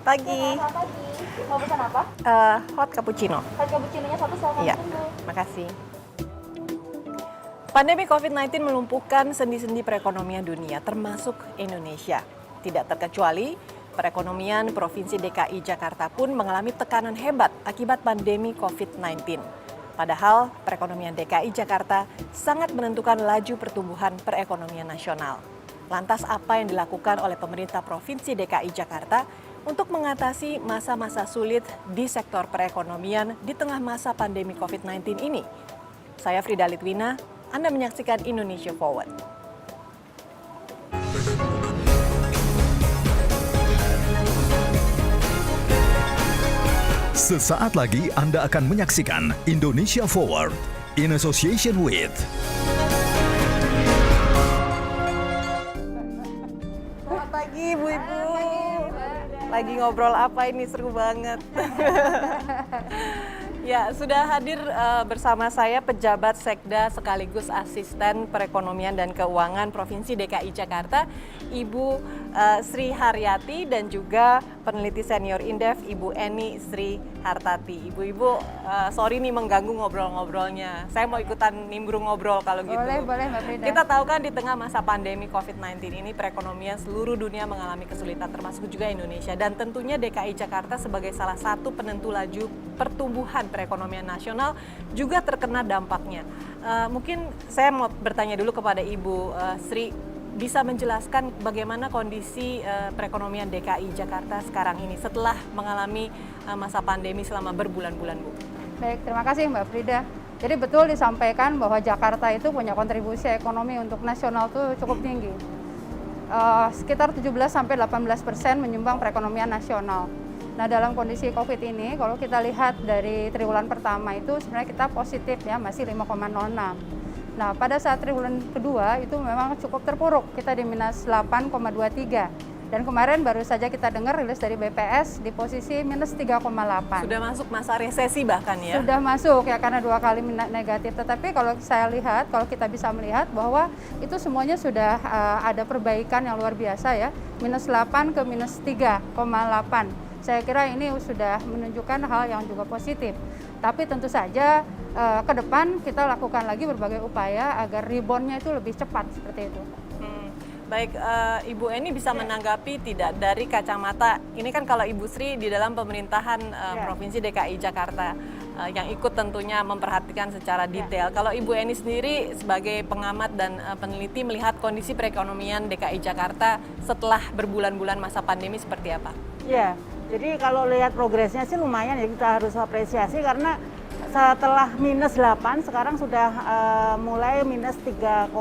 Pagi. Selamat pagi. Mau pesan apa? Hot cappuccino. Hot cappuccino-nya satu sama Iya, tunggu. makasih. Pandemi COVID-19 melumpuhkan sendi-sendi perekonomian dunia, termasuk Indonesia. Tidak terkecuali, perekonomian Provinsi DKI Jakarta pun mengalami tekanan hebat akibat pandemi COVID-19. Padahal perekonomian DKI Jakarta sangat menentukan laju pertumbuhan perekonomian nasional. Lantas apa yang dilakukan oleh pemerintah Provinsi DKI Jakarta untuk mengatasi masa-masa sulit di sektor perekonomian di tengah masa pandemi COVID-19 ini? Saya Frida Litwina, Anda menyaksikan Indonesia Forward. Sesaat lagi Anda akan menyaksikan Indonesia Forward in association with Selamat pagi Ibu-Ibu. Lagi ngobrol apa ini, seru banget. Ya, sudah hadir bersama saya pejabat Sekda sekaligus Asisten Perekonomian dan Keuangan Provinsi DKI Jakarta, Ibu Sri Haryati, dan juga peneliti senior Indef, Ibu Eni Sri Hartati. Ibu-ibu, sorry nih mengganggu ngobrol-ngobrolnya. Saya mau ikutan nimbrung ngobrol kalau gitu. Boleh Mbak Frida. Kita tahu kan di tengah masa pandemi COVID-19 ini perekonomian seluruh dunia mengalami kesulitan, termasuk juga Indonesia. Dan tentunya DKI Jakarta sebagai salah satu penentu laju pertumbuhan perekonomian nasional juga terkena dampaknya. Mungkin saya mau bertanya dulu kepada Ibu Sri, bisa menjelaskan bagaimana kondisi perekonomian DKI Jakarta sekarang ini setelah mengalami masa pandemi selama berbulan-bulan, Bu? Baik, terima kasih Mbak Frida. Jadi betul disampaikan bahwa Jakarta itu punya kontribusi ekonomi untuk nasional itu cukup tinggi. Sekitar 17-18% menyumbang perekonomian nasional. Nah, dalam kondisi COVID ini, kalau kita lihat dari triwulan pertama itu sebenarnya kita positif ya, masih 5,06. Nah, pada saat triwulan kedua itu memang cukup terpuruk, kita di minus 8,23. Dan kemarin baru saja kita dengar rilis dari BPS di posisi minus 3,8. Sudah masuk masa resesi bahkan ya? Sudah masuk ya, karena 2 kali negatif. Tetapi kalau saya lihat, kalau kita bisa melihat bahwa itu semuanya sudah ada perbaikan yang luar biasa ya, minus 8 ke minus 3,8. Saya kira ini sudah menunjukkan hal yang juga positif. Tapi tentu saja ke depan kita lakukan lagi berbagai upaya agar rebound-nya itu lebih cepat seperti itu. Baik, Ibu Eni bisa menanggapi tidak dari kacamata, ini kan kalau Ibu Sri di dalam pemerintahan Provinsi DKI Jakarta yang ikut tentunya memperhatikan secara detail. Kalau Ibu Eni sendiri sebagai pengamat dan peneliti melihat kondisi perekonomian DKI Jakarta setelah berbulan-bulan masa pandemi seperti apa? Ya, jadi kalau lihat progresnya sih lumayan ya, kita harus apresiasi karena setelah minus 8 sekarang sudah mulai minus 3,8.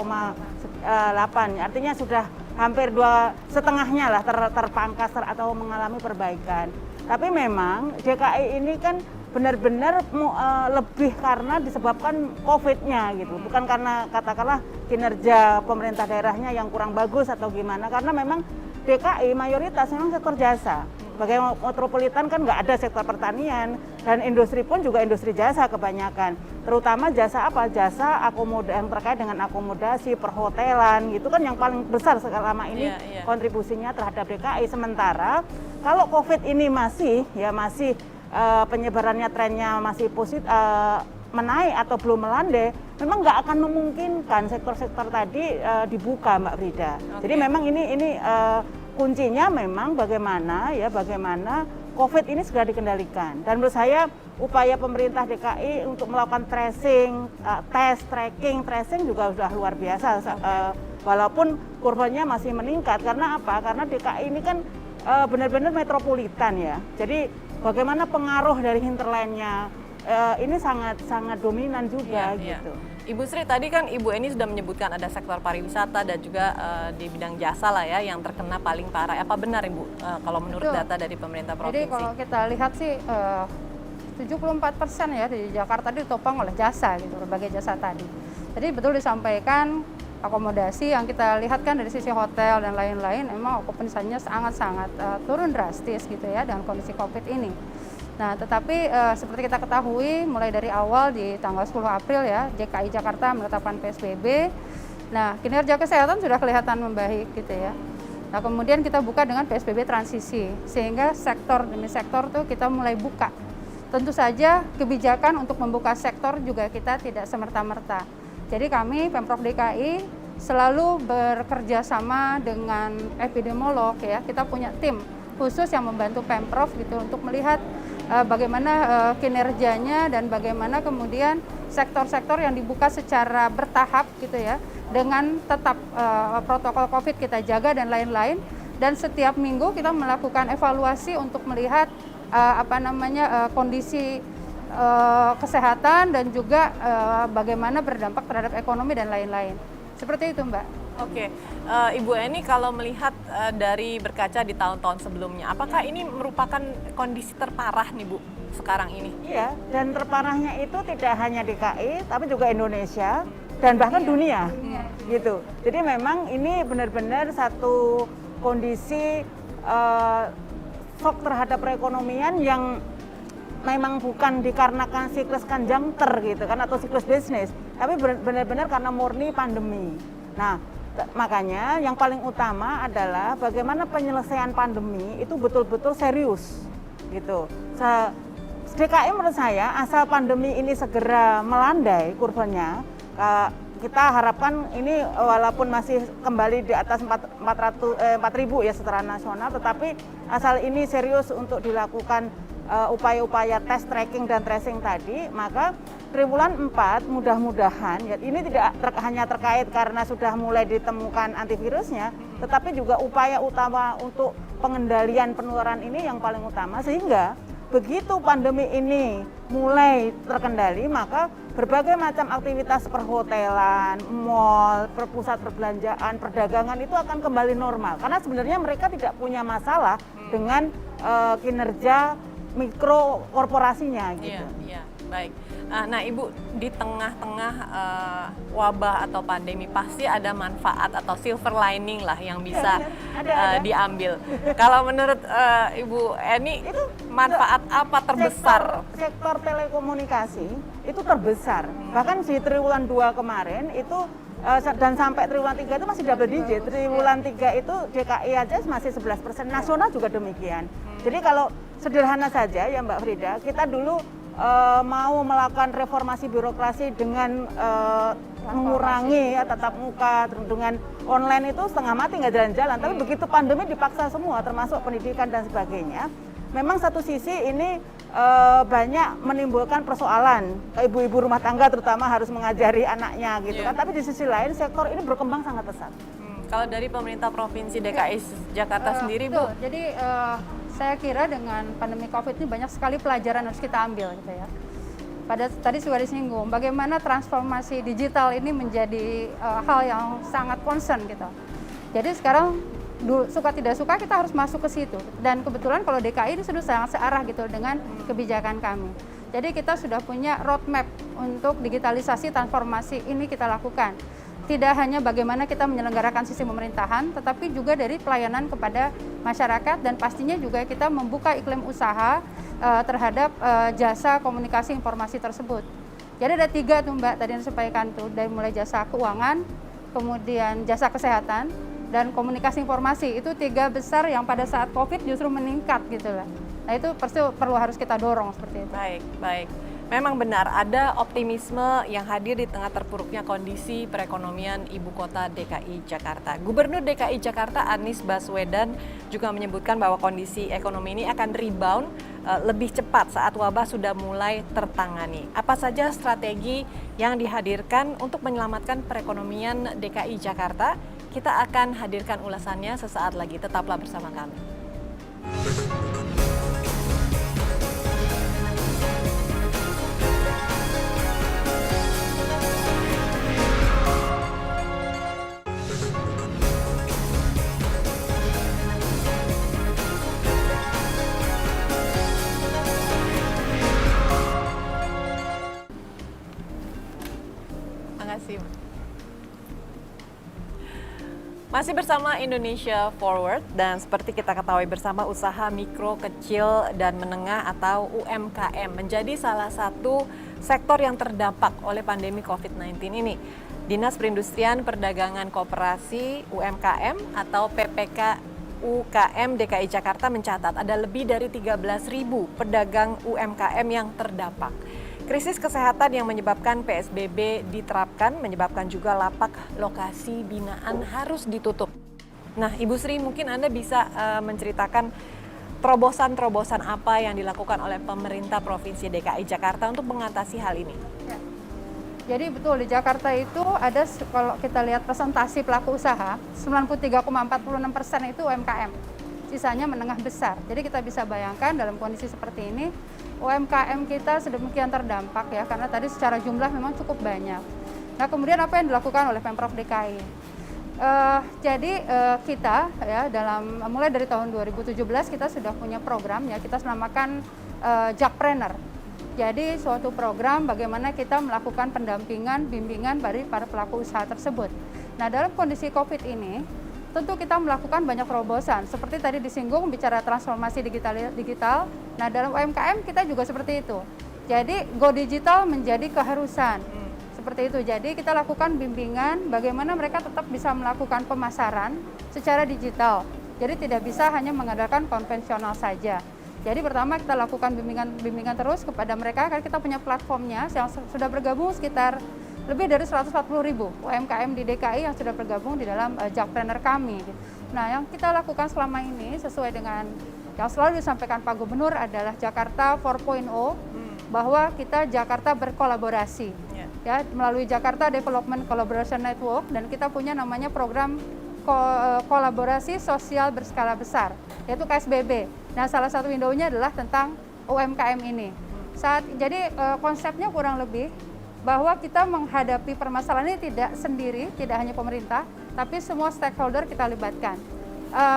Artinya sudah hampir 2,5-nya lah terpangkas atau mengalami perbaikan. Tapi memang DKI ini kan benar-benar lebih karena disebabkan COVID-nya gitu. Bukan karena katakanlah kinerja pemerintah daerahnya yang kurang bagus atau gimana. Karena memang DKI mayoritas memang sektor jasa. Sebagai metropolitan kan nggak ada sektor pertanian, dan industri pun juga industri jasa kebanyakan. Terutama jasa apa? Jasa yang terkait dengan akomodasi, perhotelan gitu kan yang paling besar selama ini kontribusinya terhadap DKI. Sementara kalau COVID ini masih penyebarannya trennya masih positif, menaik atau belum melandai, memang nggak akan memungkinkan sektor-sektor tadi dibuka, Mbak Frida. Jadi memang ini kuncinya memang bagaimana COVID ini segera dikendalikan. Dan menurut saya upaya pemerintah DKI untuk melakukan tracing, tracing juga sudah luar biasa. Walaupun kurvanya masih meningkat. Karena apa? Karena DKI ini kan benar-benar metropolitan ya. Jadi bagaimana pengaruh dari hinterlandnya ini sangat dominan juga gitu. Ibu Sri, tadi kan Ibu Eni sudah menyebutkan ada sektor pariwisata dan juga di bidang jasa lah ya yang terkena paling parah. Apa benar Ibu kalau menurut data dari pemerintah provinsi? Jadi kalau kita lihat sih 74% ya di Jakarta ditopang oleh jasa gitu, berbagai jasa tadi. Jadi betul disampaikan akomodasi yang kita lihat kan dari sisi hotel dan lain-lain, emang okupansinya sangat-sangat turun drastis gitu ya dengan kondisi COVID ini. Nah, tetapi seperti kita ketahui mulai dari awal di tanggal 10 April ya, DKI Jakarta menetapkan PSBB. Nah, kinerja kesehatan sudah kelihatan membaik gitu ya. Nah, kemudian kita buka dengan PSBB transisi, sehingga sektor demi sektor tuh kita mulai buka. Tentu saja kebijakan untuk membuka sektor juga kita tidak semerta-merta. Jadi kami Pemprov DKI selalu bekerja sama dengan epidemiolog ya. Kita punya tim khusus yang membantu Pemprov gitu untuk melihat bagaimana kinerjanya dan bagaimana kemudian sektor-sektor yang dibuka secara bertahap gitu ya, dengan tetap protokol COVID kita jaga dan lain-lain. Dan setiap minggu kita melakukan evaluasi untuk melihat kondisi kesehatan dan juga bagaimana berdampak terhadap ekonomi dan lain-lain. Seperti itu, Mbak. Oke, Ibu Eni kalau melihat dari berkaca di tahun-tahun sebelumnya, apakah ini merupakan kondisi terparah nih Bu sekarang ini? Iya, dan terparahnya itu tidak hanya DKI, tapi juga Indonesia dan bahkan dunia, gitu. Jadi memang ini benar-benar satu kondisi shock terhadap perekonomian yang memang bukan dikarenakan siklus konjunktur gitu kan atau siklus bisnis, tapi benar-benar karena murni pandemi. Nah, makanya yang paling utama adalah bagaimana penyelesaian pandemi itu betul-betul serius gitu. DKI menurut saya asal pandemi ini segera melandai kurvanya, kita harapkan ini walaupun masih kembali di atas 4.000 ya secara nasional, tetapi asal ini serius untuk dilakukan upaya-upaya tes, tracking, dan tracing tadi, maka triwulan 4 mudah-mudahan, ya, ini tidak hanya terkait karena sudah mulai ditemukan antivirusnya, tetapi juga upaya utama untuk pengendalian penularan ini yang paling utama, sehingga begitu pandemi ini mulai terkendali, maka berbagai macam aktivitas perhotelan, mal, pusat perbelanjaan, perdagangan itu akan kembali normal. Karena sebenarnya mereka tidak punya masalah dengan kinerja mikro korporasinya gitu. Iya, baik. Nah, Ibu, di tengah-tengah wabah atau pandemi pasti ada manfaat atau silver lining lah yang bisa ada. diambil. Kalau menurut Ibu Eni, itu manfaat apa terbesar? Sektor telekomunikasi itu terbesar. Bahkan di triwulan 2 kemarin itu dan sampai triwulan 3 itu masih double digit. Triwulan 3 itu DKI aja masih 11%, nasional juga demikian. Jadi kalau sederhana saja ya Mbak Frida, kita dulu mau melakukan reformasi birokrasi dengan mengurangi ya, tatap muka dengan online itu setengah mati nggak jalan-jalan. Tapi begitu pandemi dipaksa semua, termasuk pendidikan dan sebagainya. Memang satu sisi ini banyak menimbulkan persoalan. Ibu-ibu rumah tangga terutama harus mengajari anaknya gitu kan. Tapi di sisi lain sektor ini berkembang sangat pesat. Kalau dari pemerintah Provinsi DKI Jakarta sendiri, Bu? Jadi saya kira dengan pandemi COVID ini banyak sekali pelajaran harus kita ambil gitu ya. Tadi sudah disinggung bagaimana transformasi digital ini menjadi hal yang sangat concern gitu. Jadi sekarang suka tidak suka kita harus masuk ke situ. Dan kebetulan kalau DKI ini sudah sangat searah gitu dengan kebijakan kami. Jadi kita sudah punya roadmap untuk digitalisasi transformasi ini kita lakukan. Tidak hanya bagaimana kita menyelenggarakan sistem pemerintahan, tetapi juga dari pelayanan kepada masyarakat dan pastinya juga kita membuka iklim usaha terhadap jasa komunikasi informasi tersebut. Jadi ada 3 tuh Mbak tadi yang disampaikan tuh, dari mulai jasa keuangan, kemudian jasa kesehatan, dan komunikasi informasi. Itu 3 besar yang pada saat COVID justru meningkat gitu lah. Nah itu pasti perlu harus kita dorong seperti itu. Baik. Memang benar ada optimisme yang hadir di tengah terpuruknya kondisi perekonomian Ibu Kota DKI Jakarta. Gubernur DKI Jakarta Anies Baswedan juga menyebutkan bahwa kondisi ekonomi ini akan rebound lebih cepat saat wabah sudah mulai tertangani. Apa saja strategi yang dihadirkan untuk menyelamatkan perekonomian DKI Jakarta? Kita akan hadirkan ulasannya sesaat lagi. Tetaplah bersama kami. Masih bersama Indonesia Forward dan seperti kita ketahui bersama usaha mikro, kecil, dan menengah atau UMKM menjadi salah satu sektor yang terdampak oleh pandemi COVID-19 ini. Dinas Perindustrian Perdagangan Koperasi UMKM atau PPK UKM DKI Jakarta mencatat ada lebih dari 13.000 pedagang UMKM yang terdampak. Krisis kesehatan yang menyebabkan PSBB diterapkan menyebabkan juga lapak lokasi binaan harus ditutup. Nah, Ibu Sri, mungkin Anda bisa menceritakan terobosan-terobosan apa yang dilakukan oleh pemerintah Provinsi DKI Jakarta untuk mengatasi hal ini? Ya. Jadi betul, di Jakarta itu ada, kalau kita lihat presentasi pelaku usaha, 93,46% itu UMKM. Sisanya menengah besar. Jadi kita bisa bayangkan dalam kondisi seperti ini, UMKM kita sedemikian terdampak ya, karena tadi secara jumlah memang cukup banyak. Nah, kemudian apa yang dilakukan oleh Pemprov DKI? Kita ya mulai dari tahun 2017 kita sudah punya program ya, kita namakan Jakpreneur. Jadi suatu program bagaimana kita melakukan pendampingan, bimbingan bagi para pelaku usaha tersebut. Nah, dalam kondisi COVID ini, tentu kita melakukan banyak terobosan. Seperti tadi disinggung bicara transformasi digital. Nah, dalam UMKM kita juga seperti itu. Jadi go digital menjadi keharusan. Seperti itu. Jadi kita lakukan bimbingan bagaimana mereka tetap bisa melakukan pemasaran secara digital. Jadi tidak bisa hanya mengandalkan konvensional saja. Jadi pertama kita lakukan bimbingan terus kepada mereka, karena kita punya platformnya yang sudah bergabung sekitar lebih dari 140.000 UMKM di DKI yang sudah bergabung di dalam Jakpreneur kami. Nah, yang kita lakukan selama ini sesuai dengan yang selalu disampaikan Pak Gubernur adalah Jakarta 4.0, bahwa kita Jakarta berkolaborasi. Ya, melalui Jakarta Development Collaboration Network, dan kita punya namanya program kolaborasi sosial berskala besar, yaitu KSBB. Nah, salah satu window-nya adalah tentang UMKM ini. Jadi konsepnya kurang lebih bahwa kita menghadapi permasalahan ini tidak sendiri, tidak hanya pemerintah, tapi semua stakeholder kita libatkan.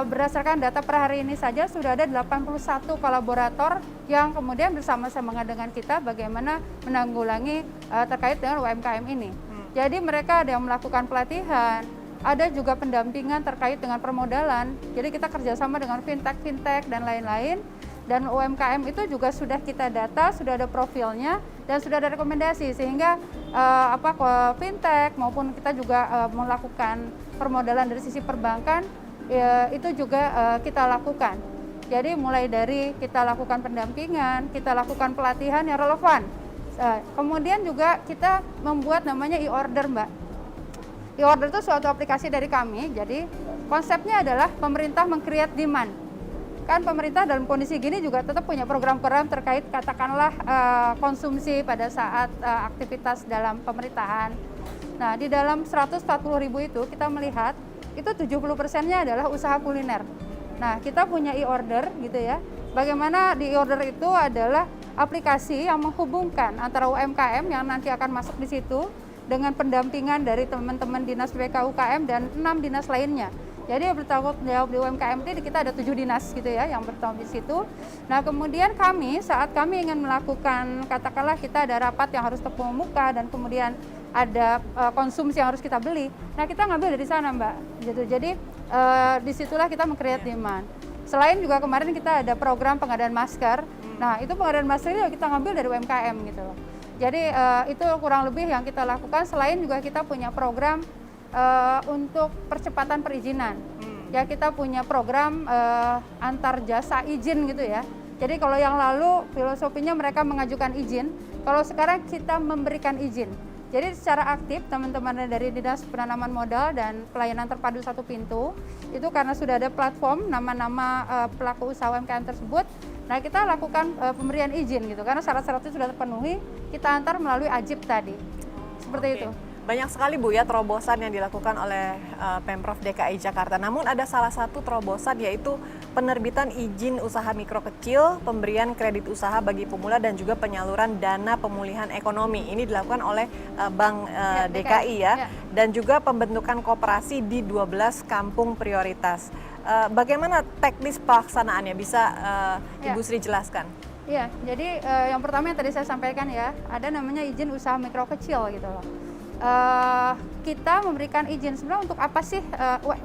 Berdasarkan data per hari ini saja sudah ada 81 kolaborator yang kemudian bersama-sama dengan kita bagaimana menanggulangi terkait dengan UMKM ini. Jadi mereka ada yang melakukan pelatihan, ada juga pendampingan terkait dengan permodalan. Jadi kita kerjasama dengan fintech dan lain-lain. Dan UMKM itu juga sudah kita data, sudah ada profilnya dan sudah ada rekomendasi, sehingga fintech maupun kita juga melakukan permodalan dari sisi perbankan itu juga kita lakukan. Jadi mulai dari kita lakukan pendampingan, kita lakukan pelatihan yang relevan. Kemudian juga kita membuat namanya e-order, Mbak. E-order itu suatu aplikasi dari kami. Jadi konsepnya adalah pemerintah meng-create demand. Kan pemerintah dalam kondisi gini juga tetap punya program-program terkait katakanlah konsumsi pada saat aktivitas dalam pemerintahan. Nah, di dalam 140.000 itu kita melihat itu 70%-nya adalah usaha kuliner. Nah, kita punya e-order gitu ya. Bagaimana di e-order itu adalah aplikasi yang menghubungkan antara UMKM yang nanti akan masuk di situ dengan pendampingan dari teman-teman Dinas PPK UKM dan 6 dinas lainnya. Jadi yang bertanggung jawab di UMKM ini kita ada 7 dinas gitu ya yang bertanggung di situ. Nah, kemudian saat kami ingin melakukan, katakanlah kita ada rapat yang harus tepung muka dan kemudian ada konsumsi yang harus kita beli. Nah, kita ngambil dari sana, Mbak. Gitu. Jadi disitulah kita meng-create demand. Selain juga kemarin kita ada program pengadaan masker. Nah, itu pengadaan masker itu kita ngambil dari UMKM gitu loh. Jadi itu kurang lebih yang kita lakukan. Selain juga kita punya program untuk percepatan perizinan. Ya, kita punya program antar jasa izin gitu ya. Jadi kalau yang lalu filosofinya mereka mengajukan izin, kalau sekarang kita memberikan izin. Jadi secara aktif teman-teman dari Dinas Penanaman Modal dan Pelayanan Terpadu Satu Pintu itu karena sudah ada platform nama-nama pelaku usaha UMKM tersebut. Nah, kita lakukan pemberian izin gitu karena syarat-syaratnya sudah terpenuhi, kita antar melalui AJIP tadi. Seperti itu. Banyak sekali Bu ya terobosan yang dilakukan oleh Pemprov DKI Jakarta. Namun ada salah satu terobosan yaitu penerbitan izin usaha mikro kecil, pemberian kredit usaha bagi pemula dan juga penyaluran dana pemulihan ekonomi. Ini dilakukan oleh Bank DKI ya. Dan juga pembentukan koperasi di 12 kampung prioritas. Bagaimana teknis pelaksanaannya? Bisa Ibu Sri jelaskan? Iya, jadi yang pertama yang tadi saya sampaikan ya, ada namanya izin usaha mikro kecil gitu loh. Kita memberikan izin sebenarnya untuk apa sih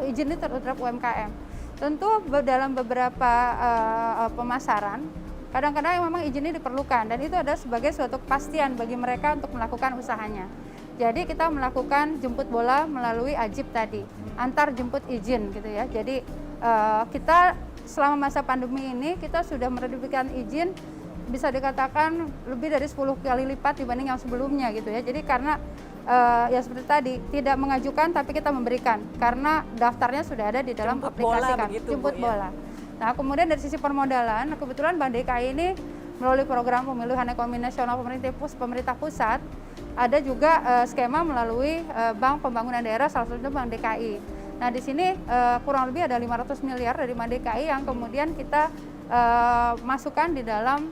izin itu terhadap UMKM? Tentu dalam beberapa pemasaran kadang-kadang memang izin ini diperlukan dan itu ada sebagai suatu kepastian bagi mereka untuk melakukan usahanya. Jadi kita melakukan jemput bola melalui AJIP tadi, antar jemput izin gitu ya. Jadi kita selama masa pandemi ini kita sudah menerbitkan izin bisa dikatakan lebih dari 10 kali lipat dibanding yang sebelumnya gitu ya. Jadi karena ya seperti tadi tidak mengajukan tapi kita memberikan karena daftarnya sudah ada di dalam Jemput aplikasi bola kami. begitu, Jemput Bu, ya? bola. Nah kemudian dari sisi permodalan, kebetulan Bank DKI ini melalui program pemulihan ekonomi nasional pemerintah pusat ada juga skema melalui Bank Pembangunan Daerah, salah satunya Bank DKI. Nah di sini kurang lebih ada 500 miliar dari Bank DKI yang kemudian kita masukkan di dalam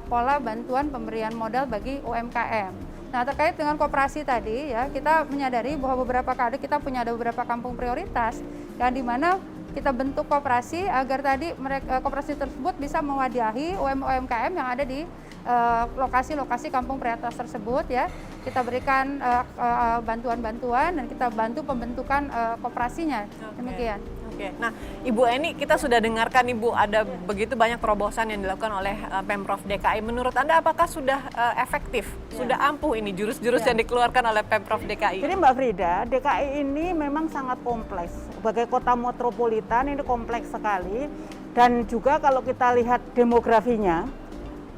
pola bantuan pemberian modal bagi UMKM. Nah terkait dengan koperasi tadi ya, kita menyadari bahwa beberapa kali kita punya ada beberapa kampung prioritas yang di mana kita bentuk koperasi agar tadi koperasi tersebut bisa mewadahi UMKM yang ada di lokasi-lokasi kampung prioritas tersebut ya. Kita berikan bantuan-bantuan dan kita bantu pembentukan koperasinya. Demikian. Oke. Nah, Ibu Eni, kita sudah dengarkan Ibu ada begitu banyak terobosan yang dilakukan oleh Pemprov DKI. Menurut Anda apakah sudah efektif? Sudah ampuh ini jurus-jurus yang dikeluarkan oleh Pemprov DKI? Jadi Mbak Frida, DKI ini memang sangat kompleks. Sebagai kota metropolitan ini kompleks sekali. Dan juga kalau kita lihat demografinya,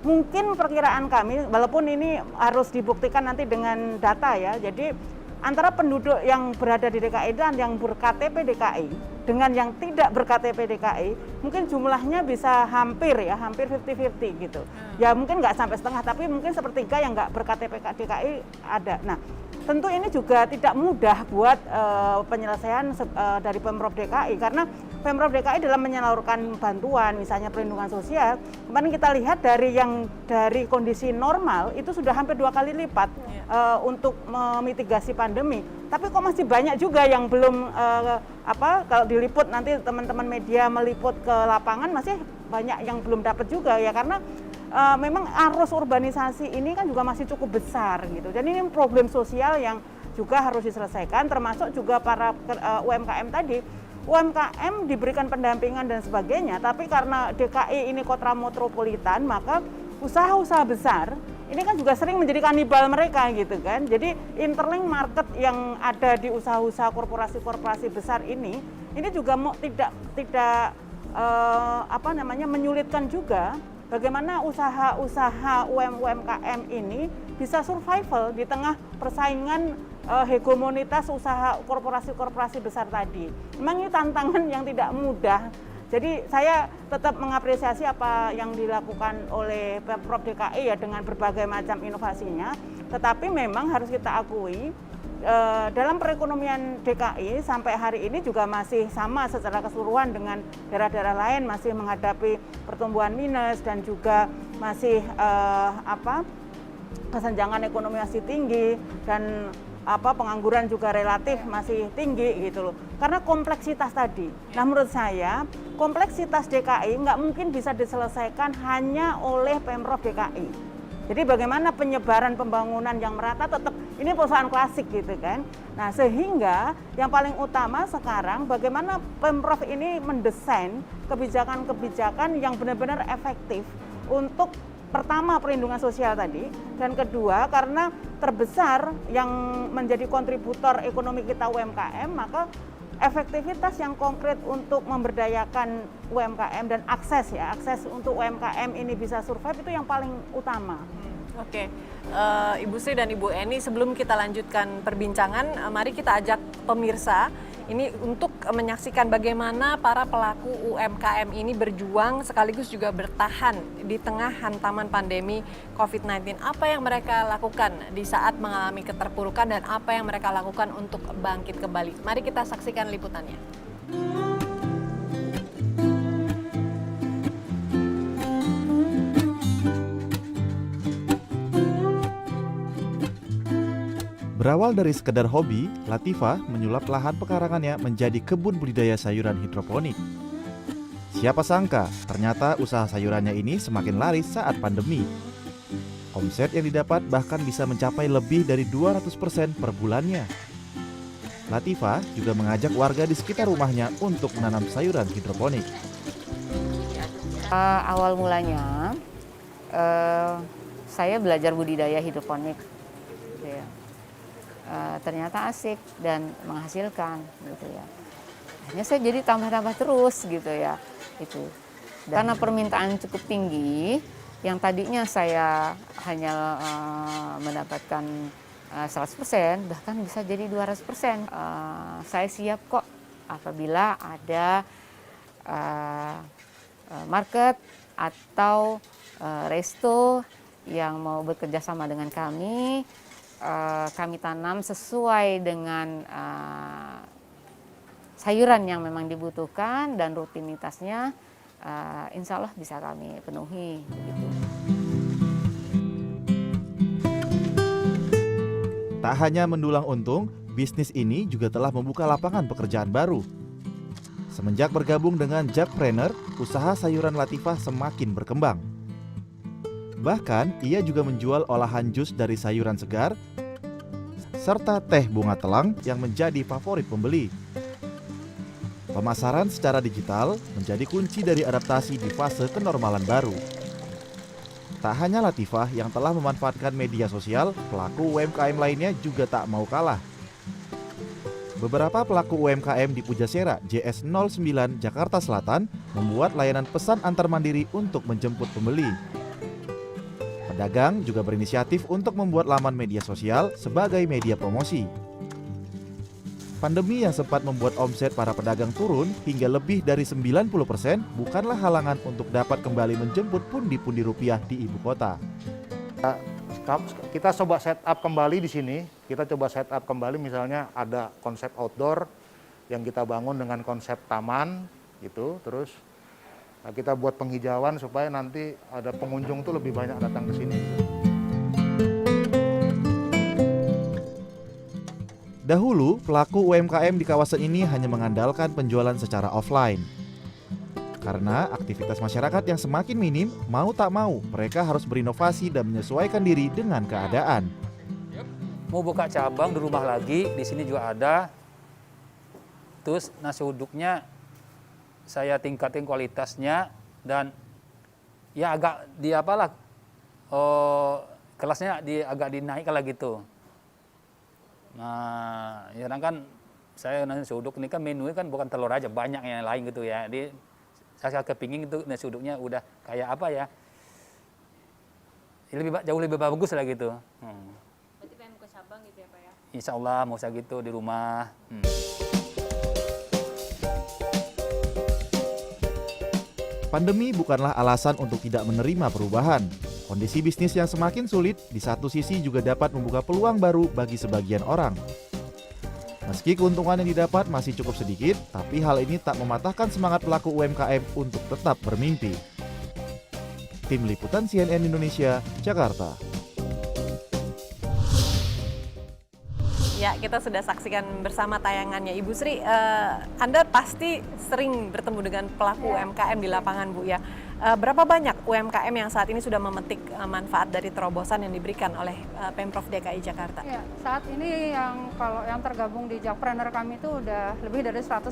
mungkin perkiraan kami, walaupun ini harus dibuktikan nanti dengan data ya. Jadi antara penduduk yang berada di DKI dan yang ber-KTP DKI dengan yang tidak ber-KTP DKI, mungkin jumlahnya bisa hampir 50-50 gitu. Ya mungkin nggak sampai setengah, tapi mungkin sepertiga yang nggak ber-KTP DKI ada. Nah, tentu ini juga tidak mudah buat penyelesaian dari Pemprov DKI karena Pemprov DKI dalam menyalurkan bantuan misalnya perlindungan sosial, kemarin kita lihat dari kondisi normal itu sudah hampir 2 kali lipat untuk memitigasi pandemi. Tapi kok masih banyak juga yang belum kalau diliput nanti teman-teman media meliput ke lapangan masih banyak yang belum dapat juga ya karena memang arus urbanisasi ini kan juga masih cukup besar gitu. Jadi ini problem sosial yang juga harus diselesaikan termasuk juga para UMKM tadi. UMKM diberikan pendampingan dan sebagainya, tapi karena DKI ini kota metropolitan, maka usaha-usaha besar ini kan juga sering menjadi kanibal mereka gitu kan. Jadi interlink market yang ada di usaha-usaha korporasi-korporasi besar ini juga tidak menyulitkan juga bagaimana usaha-usaha UMKM ini bisa survival di tengah persaingan hegemonitas usaha korporasi-korporasi besar tadi. Memang ini tantangan yang tidak mudah. Jadi saya tetap mengapresiasi apa yang dilakukan oleh Pemprov DKI ya dengan berbagai macam inovasinya. Tetapi memang harus kita akui dalam perekonomian DKI sampai hari ini juga masih sama secara keseluruhan dengan daerah-daerah lain, masih menghadapi pertumbuhan minus dan juga masih kesenjangan ekonomi masih tinggi dan pengangguran juga relatif masih tinggi gitu loh. Karena kompleksitas tadi. Nah menurut saya kompleksitas DKI nggak mungkin bisa diselesaikan hanya oleh Pemprov DKI. Jadi bagaimana penyebaran pembangunan yang merata tetap ini persoalan klasik gitu kan. Nah sehingga yang paling utama sekarang bagaimana Pemprov ini mendesain kebijakan-kebijakan yang benar-benar efektif untuk pertama perlindungan sosial tadi dan kedua karena terbesar yang menjadi kontributor ekonomi kita UMKM maka efektivitas yang konkret untuk memberdayakan UMKM dan akses untuk UMKM ini bisa survive itu yang paling utama. Oke, Ibu Sri dan Ibu Eni, sebelum kita lanjutkan perbincangan, mari kita ajak pemirsa ini untuk menyaksikan bagaimana para pelaku UMKM ini berjuang sekaligus juga bertahan di tengah hantaman pandemi COVID-19. Apa yang mereka lakukan di saat mengalami keterpurukan dan apa yang mereka lakukan untuk bangkit kembali. Mari kita saksikan liputannya. Berawal dari sekedar hobi, Latifah menyulap lahan pekarangannya menjadi kebun budidaya sayuran hidroponik. Siapa sangka, ternyata usaha sayurannya ini semakin laris saat pandemi. Omset yang didapat bahkan bisa mencapai lebih dari 200% per bulannya. Latifah juga mengajak warga di sekitar rumahnya untuk menanam sayuran hidroponik. Awal mulanya, saya belajar budidaya hidroponik. Gitu ya. ternyata asik dan menghasilkan gitu ya. Akhirnya saya jadi tambah-tambah terus gitu ya itu. Karena permintaan cukup tinggi, yang tadinya saya hanya mendapatkan 100%, bahkan bisa jadi 200%. Saya siap kok apabila ada market atau resto yang mau bekerja sama dengan kami tanam sesuai dengan sayuran yang memang dibutuhkan dan rutinitasnya, insya Allah bisa kami penuhi. Begitu. Tak hanya mendulang untung, bisnis ini juga telah membuka lapangan pekerjaan baru. Semenjak bergabung dengan Jakpreneur, usaha sayuran Latifah semakin berkembang. Bahkan, ia juga menjual olahan jus dari sayuran segar, serta teh bunga telang yang menjadi favorit pembeli. Pemasaran secara digital menjadi kunci dari adaptasi di fase kenormalan baru. Tak hanya Latifah yang telah memanfaatkan media sosial, pelaku UMKM lainnya juga tak mau kalah. Beberapa pelaku UMKM di Pujasera JS09 Jakarta Selatan membuat layanan pesan antar mandiri untuk menjemput pembeli. Pedagang juga berinisiatif untuk membuat laman media sosial sebagai media promosi. Pandemi yang sempat membuat omset para pedagang turun hingga lebih dari 90% bukanlah halangan untuk dapat kembali menjemput pundi-pundi rupiah di ibu kota. Kita coba setup kembali di sini, kita coba setup kembali misalnya ada konsep outdoor yang kita bangun dengan konsep taman gitu, terus kita buat penghijauan supaya nanti ada pengunjung tuh lebih banyak datang ke sini. Dahulu, pelaku UMKM di kawasan ini hanya mengandalkan penjualan secara offline. Karena aktivitas masyarakat yang semakin minim, mau tak mau mereka harus berinovasi dan menyesuaikan diri dengan keadaan. Mau buka cabang di rumah lagi, di sini juga ada. Terus nasi uduknya saya tingkatin kualitasnya dan ya agak di apalah kelasnya agak dinaikkan lah gitu. Nah, ya kan saya nasi uduk ini kan menunya kan bukan telur aja, banyak yang lain gitu ya. Jadi saya kepingin itu nasi uduknya udah kayak apa ya? Jauh lebih bagus lah gitu. Berarti pengen buka cabang gitu ya Pak ya? Insya Allah mau saya gitu di rumah. Pandemi bukanlah alasan untuk tidak menerima perubahan. Kondisi bisnis yang semakin sulit di satu sisi juga dapat membuka peluang baru bagi sebagian orang. Meski keuntungan yang didapat masih cukup sedikit, tapi hal ini tak mematahkan semangat pelaku UMKM untuk tetap bermimpi. Tim Liputan CNN Indonesia, Jakarta. Ya, kita sudah saksikan bersama tayangannya. Ibu Sri, Anda pasti sering bertemu dengan pelaku UMKM di lapangan, Bu ya. Berapa banyak UMKM yang saat ini sudah memetik manfaat dari terobosan yang diberikan oleh Pemprov DKI Jakarta? Ya, saat ini kalau yang tergabung di Jakpreneur kami itu udah lebih dari 140.000,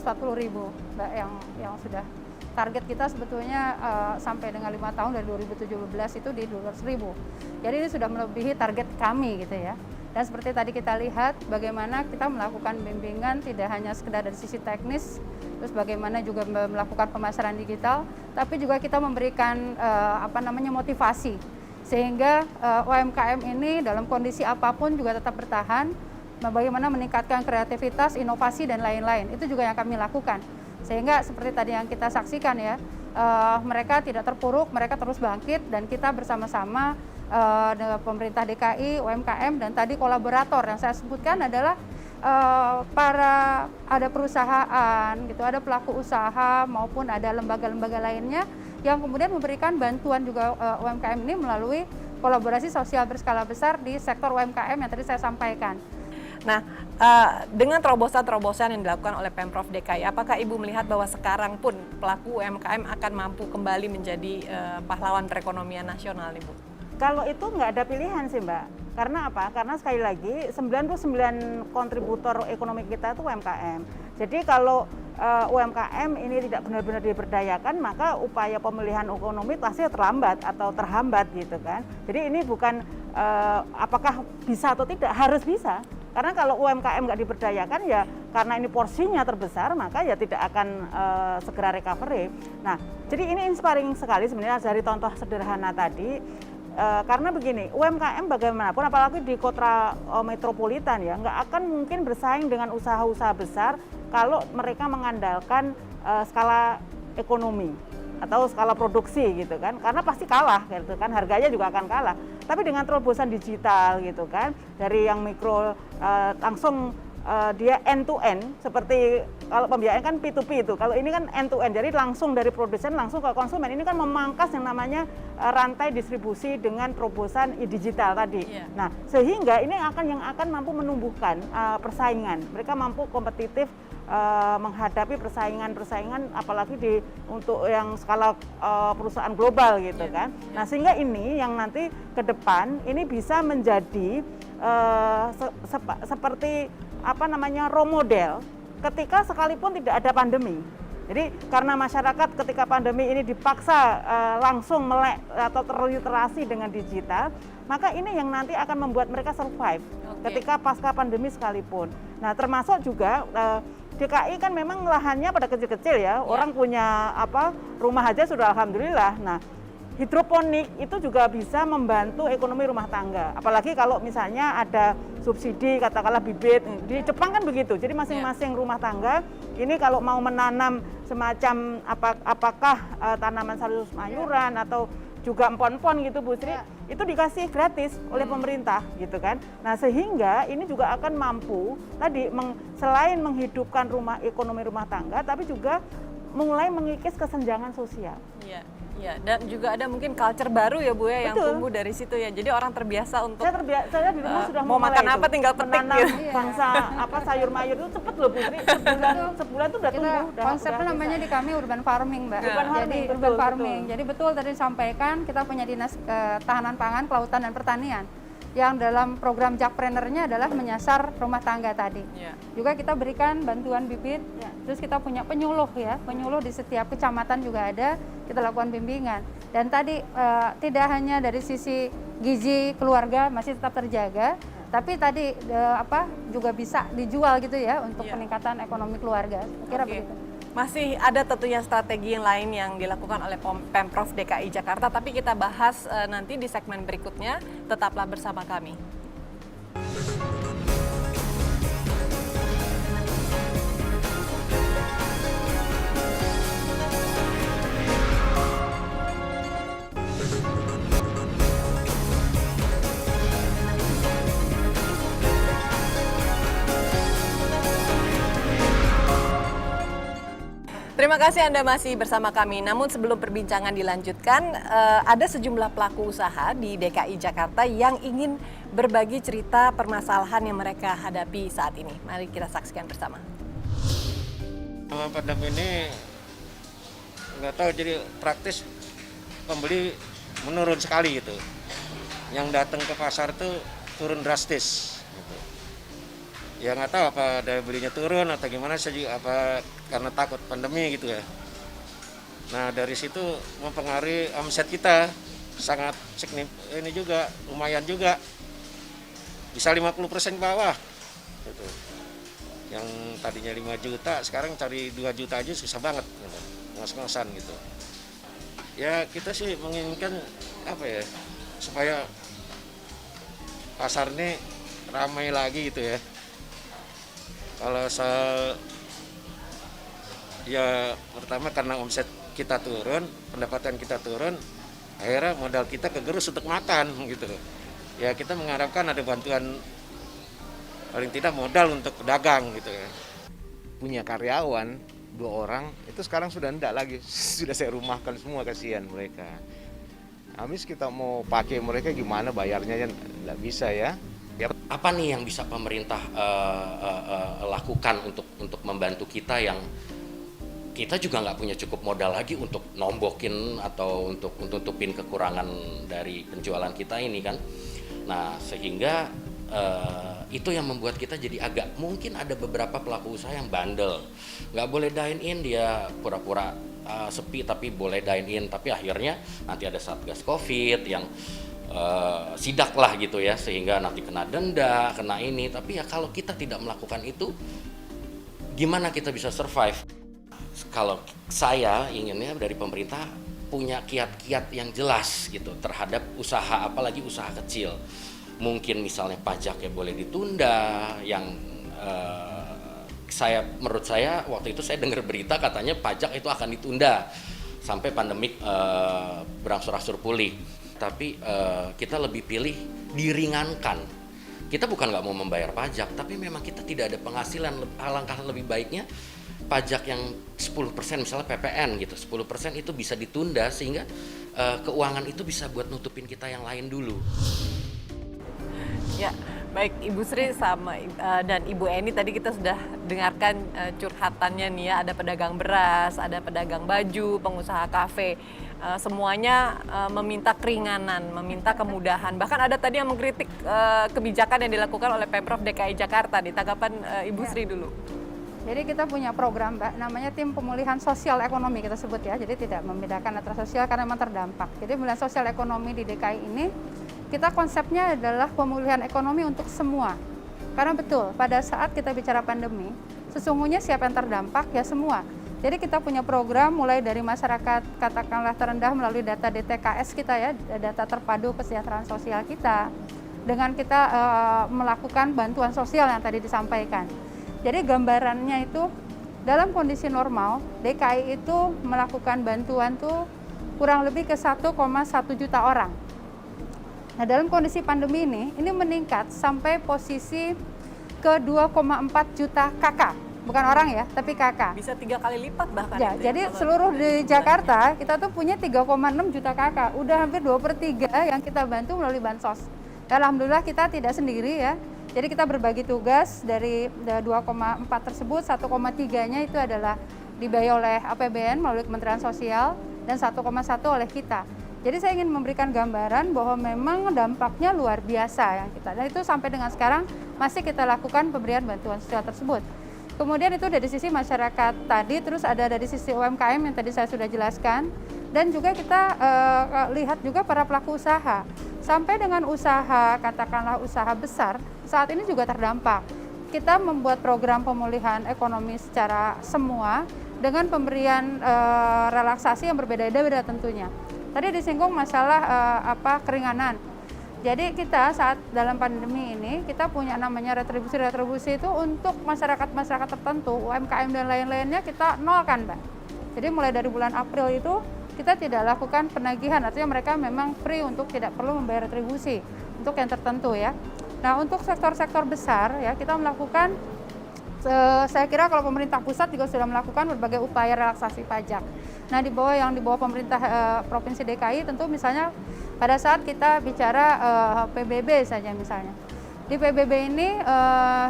Mbak, yang sudah. Target kita sebetulnya sampai dengan 5 tahun dari 2017 itu di 200.000. Jadi ini sudah melebihi target kami gitu ya. Dan seperti tadi kita lihat bagaimana kita melakukan bimbingan tidak hanya sekedar dari sisi teknis, terus bagaimana juga melakukan pemasaran digital, tapi juga kita memberikan motivasi sehingga UMKM ini dalam kondisi apapun juga tetap bertahan, bagaimana meningkatkan kreativitas, inovasi dan lain-lain. Itu juga yang kami lakukan. Sehingga seperti tadi yang kita saksikan ya, mereka tidak terpuruk, mereka terus bangkit dan kita bersama-sama dengan pemerintah DKI, UMKM dan tadi kolaborator yang saya sebutkan adalah ada perusahaan gitu, ada pelaku usaha maupun ada lembaga-lembaga lainnya yang kemudian memberikan bantuan juga UMKM ini melalui kolaborasi sosial berskala besar di sektor UMKM yang tadi saya sampaikan. Nah, dengan terobosan-terobosan yang dilakukan oleh Pemprov DKI, apakah Ibu melihat bahwa sekarang pun pelaku UMKM akan mampu kembali menjadi pahlawan perekonomian nasional, Ibu? Kalau itu nggak ada pilihan sih Mbak, karena apa? Karena sekali lagi 99 kontributor ekonomi kita itu UMKM. Jadi kalau UMKM ini tidak benar-benar diberdayakan, maka upaya pemulihan ekonomi pasti terlambat atau terhambat gitu kan. Jadi ini bukan apakah bisa atau tidak, harus bisa. Karena kalau UMKM nggak diberdayakan ya karena ini porsinya terbesar maka ya tidak akan segera recovery. Nah, jadi ini inspiring sekali sebenarnya dari contoh sederhana tadi. Karena begini, UMKM bagaimanapun apalagi di kota metropolitan ya nggak akan mungkin bersaing dengan usaha-usaha besar kalau mereka mengandalkan skala ekonomi atau skala produksi gitu kan, karena pasti kalah gitu kan, harganya juga akan kalah. Tapi dengan terobosan digital gitu kan, dari yang mikro langsung dia end to end, seperti kalau pembiayaan kan P2P itu, kalau ini kan end to end, jadi langsung dari produsen langsung ke konsumen. Ini kan memangkas yang namanya rantai distribusi dengan terobosan digital tadi. Nah, sehingga ini yang akan mampu menumbuhkan persaingan. Mereka mampu kompetitif menghadapi persaingan apalagi untuk yang skala perusahaan global gitu kan. Nah, sehingga ini yang nanti ke depan ini bisa menjadi seperti role model ketika sekalipun tidak ada pandemi. Jadi karena masyarakat ketika pandemi ini dipaksa langsung melek atau terliterasi dengan digital, maka ini yang nanti akan membuat mereka survive ketika pasca pandemi sekalipun. Nah, termasuk juga DKI kan memang lahannya pada kecil-kecil ya. Orang punya rumah aja sudah alhamdulillah. Nah, hidroponik itu juga bisa membantu ekonomi rumah tangga. Apalagi kalau misalnya ada subsidi katakanlah bibit. Di Jepang kan begitu. Jadi masing-masing rumah tangga ini kalau mau menanam semacam apakah tanaman sayur-sayuran atau juga empon-empon gitu Bu Sri, itu dikasih gratis oleh pemerintah gitu kan. Nah, sehingga ini juga akan mampu tadi selain menghidupkan ekonomi rumah tangga tapi juga mulai mengikis kesenjangan sosial. Iya, dan juga ada mungkin culture baru ya Bu ya yang tumbuh dari situ ya. Jadi orang terbiasa untuk saya di rumah sudah mau makan apa tinggal petik gitu. Bangsa sayur mayur itu cepet loh Bu Sri. Sebulan tuh udah tumbuh. Konsepnya namanya di kami urban farming, Mbak. Jadi urban farming. Jadi betul tadi disampaikan kita punya Dinas Ketahanan Pangan, Kelautan dan Pertanian yang dalam program Jakprenernya adalah menyasar rumah tangga tadi. Juga kita berikan bantuan bibit, terus kita punya penyuluh ya, penyuluh di setiap kecamatan juga ada, kita lakukan bimbingan. Dan tadi tidak hanya dari sisi gizi keluarga masih tetap terjaga, tapi tadi juga bisa dijual gitu ya untuk peningkatan ekonomi keluarga. Kira begitu. Masih ada tentunya strategi yang lain yang dilakukan oleh Pemprov DKI Jakarta, tapi kita bahas nanti di segmen berikutnya. Tetaplah bersama kami. Terima kasih Anda masih bersama kami. Namun sebelum perbincangan dilanjutkan, ada sejumlah pelaku usaha di DKI Jakarta yang ingin berbagi cerita permasalahan yang mereka hadapi saat ini. Mari kita saksikan bersama. Pandemi ini nggak tahu, jadi praktis pembeli menurun sekali gitu. Yang datang ke pasar tuh turun drastis. Gitu. Ya nggak tahu apa daya belinya turun atau gimana, saya juga karena takut pandemi gitu ya. Nah, dari situ mempengaruhi omset kita sangat signifikan, ini juga lumayan juga bisa 50% bawah gitu. Yang tadinya 5 juta sekarang cari 2 juta aja susah banget gitu. Ngos-ngosan gitu. Ya kita sih menginginkan supaya pasar ini ramai lagi gitu ya. Kalau ya pertama karena omset kita turun, pendapatan kita turun, akhirnya modal kita kegerus untuk makan gitu. Ya kita mengharapkan ada bantuan, paling tidak modal untuk pedagang gitu ya. Punya karyawan 2 orang, itu sekarang sudah enggak lagi, sudah saya rumahkan semua, kasihan mereka. Habis kita mau pakai mereka gimana bayarnya, enggak bisa ya. Apa nih yang bisa pemerintah lakukan untuk membantu kita yang kita juga nggak punya cukup modal lagi untuk nombokin atau untuk nutupin kekurangan dari penjualan kita ini kan. Nah, sehingga itu yang membuat kita jadi agak, mungkin ada beberapa pelaku usaha yang bandel. Nggak boleh dine in, dia pura-pura sepi tapi boleh dine in, tapi akhirnya nanti ada Satgas Covid yang sidak lah gitu ya, sehingga nanti kena denda, kena ini. Tapi ya kalau kita tidak melakukan itu, gimana kita bisa survive? Kalau saya inginnya dari pemerintah punya kiat-kiat yang jelas gitu terhadap usaha, apalagi usaha kecil. Mungkin misalnya pajaknya boleh ditunda, yang menurut saya waktu itu saya dengar berita katanya pajak itu akan ditunda sampai pandemik berangsur-angsur pulih. Tapi kita lebih pilih diringankan. Kita bukan nggak mau membayar pajak, tapi memang kita tidak ada penghasilan. Alangkah lebih baiknya pajak yang 10% misalnya PPN gitu, 10% itu bisa ditunda sehingga keuangan itu bisa buat nutupin kita yang lain dulu. Ya, baik Ibu Sri sama dan Ibu Eni tadi kita sudah dengarkan curhatannya nih ya, ada pedagang beras, ada pedagang baju, pengusaha kafe. Semuanya meminta keringanan, meminta kemudahan. Bahkan ada tadi yang mengkritik kebijakan yang dilakukan oleh Pemprov DKI Jakarta. Di tanggapan Ibu Sri dulu. Jadi kita punya program, Mbak, namanya tim pemulihan sosial ekonomi kita sebut ya. Jadi tidak membedakan antara sosial karena memang terdampak. Jadi pemulihan sosial ekonomi di DKI ini, kita konsepnya adalah pemulihan ekonomi untuk semua. Karena betul, pada saat kita bicara pandemi, sesungguhnya siapa yang terdampak ya semua. Jadi kita punya program mulai dari masyarakat katakanlah terendah melalui data DTKS kita ya, data terpadu kesejahteraan sosial kita, dengan kita melakukan bantuan sosial yang tadi disampaikan. Jadi gambarannya itu dalam kondisi normal DKI itu melakukan bantuan tuh kurang lebih ke 1,1 juta orang. Nah dalam kondisi pandemi ini meningkat sampai posisi ke 2,4 juta KK. Bukan orang ya, tapi KK. Bisa 3 kali lipat bahkan. Ya, itu jadi ya, seluruh di Jakarta kita tuh punya 3,6 juta KK. Udah hampir 2/3 yang kita bantu melalui bansos. Alhamdulillah kita tidak sendiri ya. Jadi kita berbagi tugas dari 2,4 tersebut, 1,3-nya itu adalah dibiayai oleh APBN melalui Kementerian Sosial dan 1,1 oleh kita. Jadi saya ingin memberikan gambaran bahwa memang dampaknya luar biasa yang kita. Dan itu sampai dengan sekarang masih kita lakukan pemberian bantuan sosial tersebut. Kemudian itu dari sisi masyarakat tadi, terus ada dari sisi UMKM yang tadi saya sudah jelaskan, dan juga kita lihat juga para pelaku usaha. Sampai dengan usaha, katakanlah usaha besar, saat ini juga terdampak. Kita membuat program pemulihan ekonomi secara semua dengan pemberian relaksasi yang berbeda-beda tentunya. Tadi disinggung masalah keringanan. Jadi kita saat dalam pandemi ini kita punya namanya retribusi itu untuk masyarakat tertentu, UMKM dan lain-lainnya kita nolkan, Mbak. Jadi mulai dari bulan April itu kita tidak lakukan penagihan, artinya mereka memang free untuk tidak perlu membayar retribusi untuk yang tertentu ya. Nah untuk sektor-sektor besar ya kita melakukan, saya kira kalau pemerintah pusat juga sudah melakukan berbagai upaya relaksasi pajak. Nah di bawah pemerintah Provinsi DKI tentu misalnya pada saat kita bicara PBB saja misalnya. Di PBB ini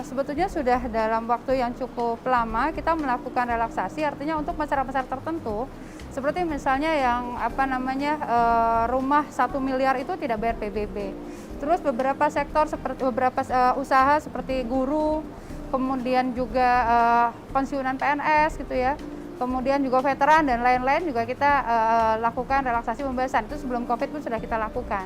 sebetulnya sudah dalam waktu yang cukup lama kita melakukan relaksasi, artinya untuk masyarakat tertentu seperti misalnya yang rumah 1 miliar itu tidak bayar PBB. Terus beberapa sektor seperti beberapa usaha seperti guru, kemudian juga pensiunan PNS gitu ya. Kemudian juga veteran dan lain-lain juga kita lakukan relaksasi pembebasan. Itu sebelum Covid pun sudah kita lakukan.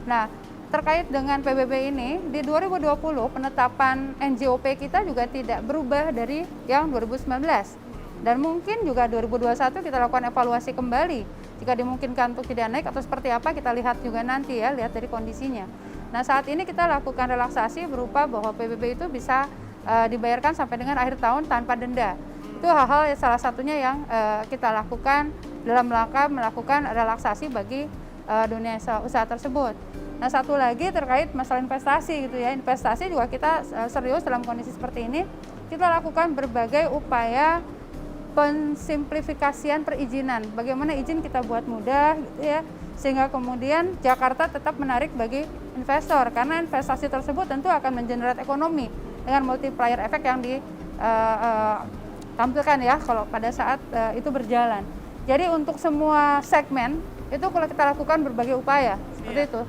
Nah, terkait dengan PBB ini, di 2020 penetapan NJOP kita juga tidak berubah dari yang 2019. Dan mungkin juga 2021 kita lakukan evaluasi kembali. Jika dimungkinkan untuk tidak naik atau seperti apa, kita lihat juga nanti ya, lihat dari kondisinya. Nah, saat ini kita lakukan relaksasi berupa bahwa PBB itu bisa dibayarkan sampai dengan akhir tahun tanpa denda. Itu hal-hal salah satunya yang kita lakukan dalam rangka melakukan relaksasi bagi dunia usaha tersebut. Nah satu lagi terkait masalah investasi gitu ya, investasi juga kita serius dalam kondisi seperti ini. Kita lakukan berbagai upaya pensimplifikasian perizinan, bagaimana izin kita buat mudah gitu ya, sehingga kemudian Jakarta tetap menarik bagi investor, karena investasi tersebut tentu akan mengenerate ekonomi dengan multiplier effect yang tampilkan ya kalau pada saat itu berjalan. Jadi untuk semua segmen itu kalau kita lakukan berbagai upaya seperti itu.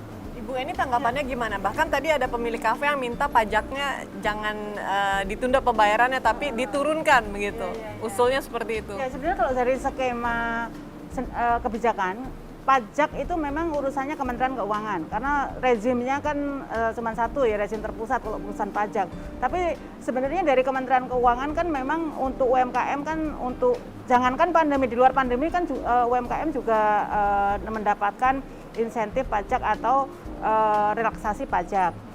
Ibu Eni tanggapannya gimana? Bahkan tadi ada pemilik kafe yang minta pajaknya jangan ditunda pembayarannya tapi diturunkan begitu. Usulnya seperti itu. Ya sebenarnya kalau dari skema kebijakan pajak itu memang urusannya Kementerian Keuangan karena rezimnya kan cuma satu ya, rezim terpusat kalau urusan pajak. Tapi sebenarnya dari Kementerian Keuangan kan memang untuk UMKM kan untuk jangankan pandemi, di luar pandemi kan UMKM juga mendapatkan insentif pajak atau relaksasi pajak.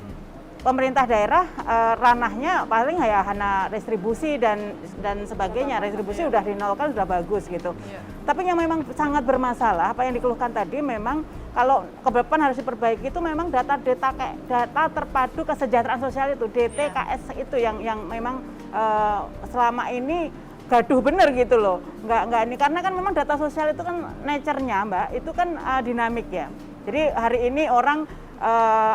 Pemerintah daerah ranahnya paling ya hanya restribusi dan sebagainya. Restribusi udah dinolkan, sudah bagus gitu. Tapi yang memang sangat bermasalah apa yang dikeluhkan tadi, memang kalau ke depan harus diperbaiki itu memang data terpadu kesejahteraan sosial itu, DTKS itu yang memang selama ini gaduh bener gitu loh. Nggak ini karena kan memang data sosial itu kan nature-nya Mbak, itu kan dinamik ya. Jadi hari ini orang